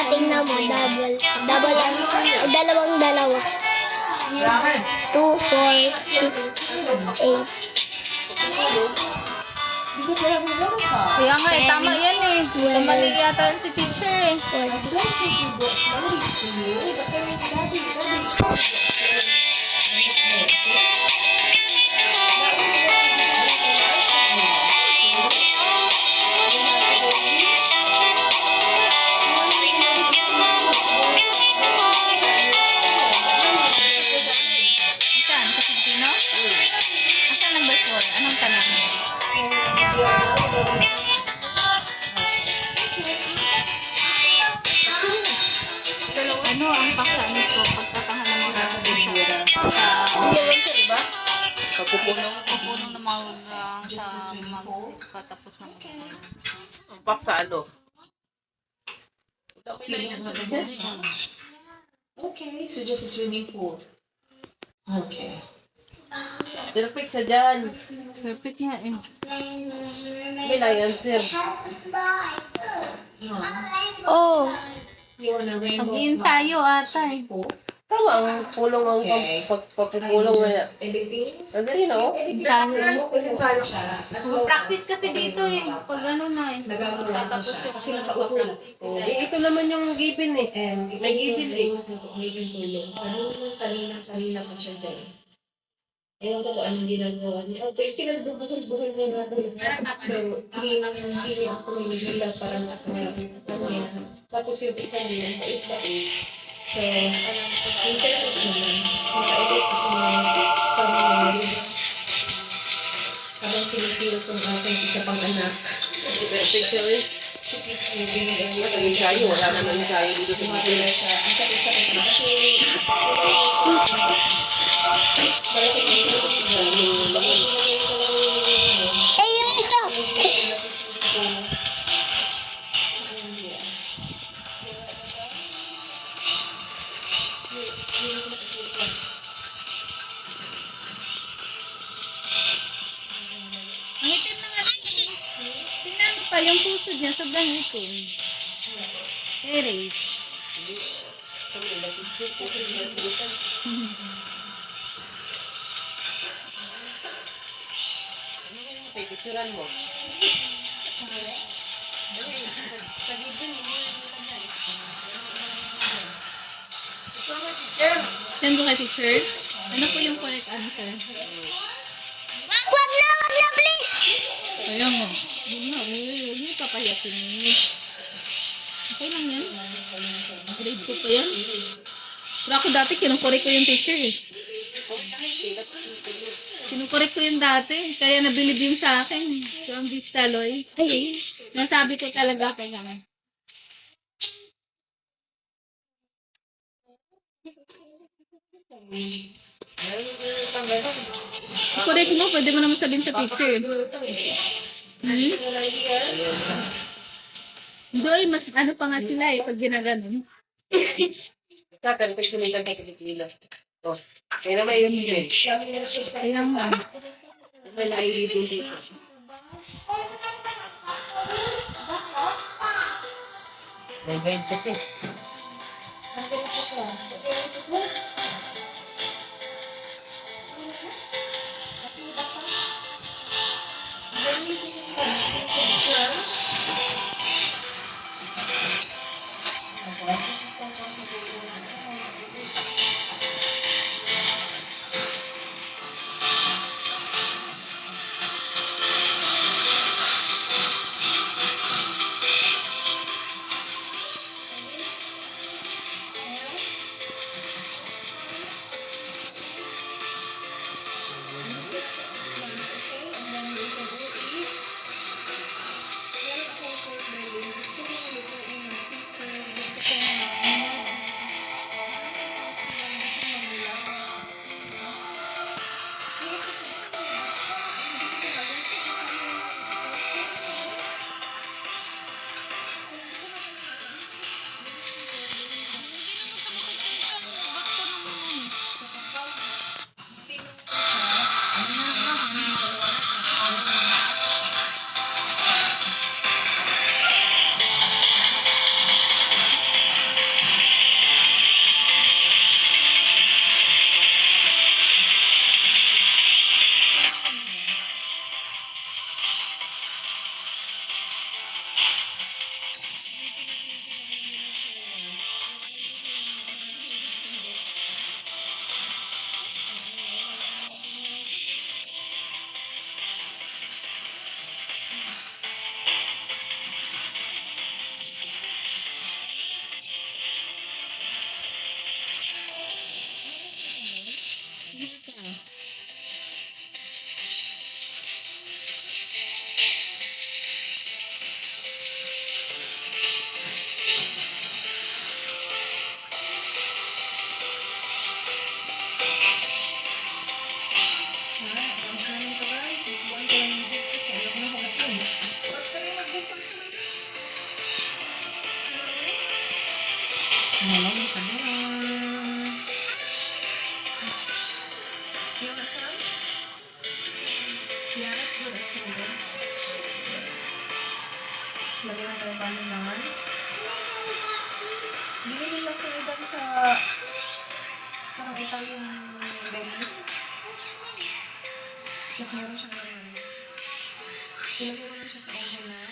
Tingnan mo, double. Double ano? Ay, dalawa. 2, 4, 8. Kaya nga, tama yan eh. Mali yata yun si teacher eh. Asan? Sa Pilipino? Asan number 4? Anong tanong? Ano ang paksa nito pagtatahan ng mga sa pupunong na mahulang sa magpatapos ng mga Ang paksa ano? Okay, so just a swimming pool. Okay. Perfect sa dyan. perfect nga eh. May layan, sir. Oh, You want a rainbow Sabihin tayo ata eh. pool? Tama ang pulong ang pagpapulong na. Editing? Ano rin ako? Ensayo siya. Practice kasi dito eh. Pag ano na eh. Nagagawa ko siya. Kasi nakaupo. Ito naman yung given eh. And May given eh. may tulong. Kanina pa siya dyan. Ewan ko kung anong ginagawa niya. Okay, sinagbubukan niya natin. So, hindi ako minigila parang tapos yung isa niya, pait-pait. So, yung purpose naman, makaibig ako na pamilya. Habang pinipil kong aking isa pang anak. Perfect siya eh. She keeps moving and Ang ensayo, wala naman ensayo dito sa Gumagala given. siya. Ang sakit-sakit na kasi malaki na yung eh yung ito. Ang itim na nga. Tingnan mo pa yung puso niya. Sobrang itim. Erase. Picturean mo. Send ko kay teacher. Ano po yung correct answer? Wag na, please. Kaya mo. Huwag niyo papayasin. Okay lang yan. Grade 2 pa yan. Pero ako dati, kinukorek ko yung teacher eh. Kinukorek ko yung dati. Kaya nabilib yung sa akin. So, ang Vistaloy. Ay, Nasabi ko talaga kay kami. Correct mo, pwede mo naman sabihin sa teacher. Doy, mas ano pa nga sila eh, pag ginaganon. Perfect sila lang kasi sila. Oh, kaya naman yung given. Kaya nga. May naiibig dito. May guide kasi. bansan. Binili lang ko ilan sa parang Italian deli. Mas meron siyang naman. Ilagay ko lang siya sa oven na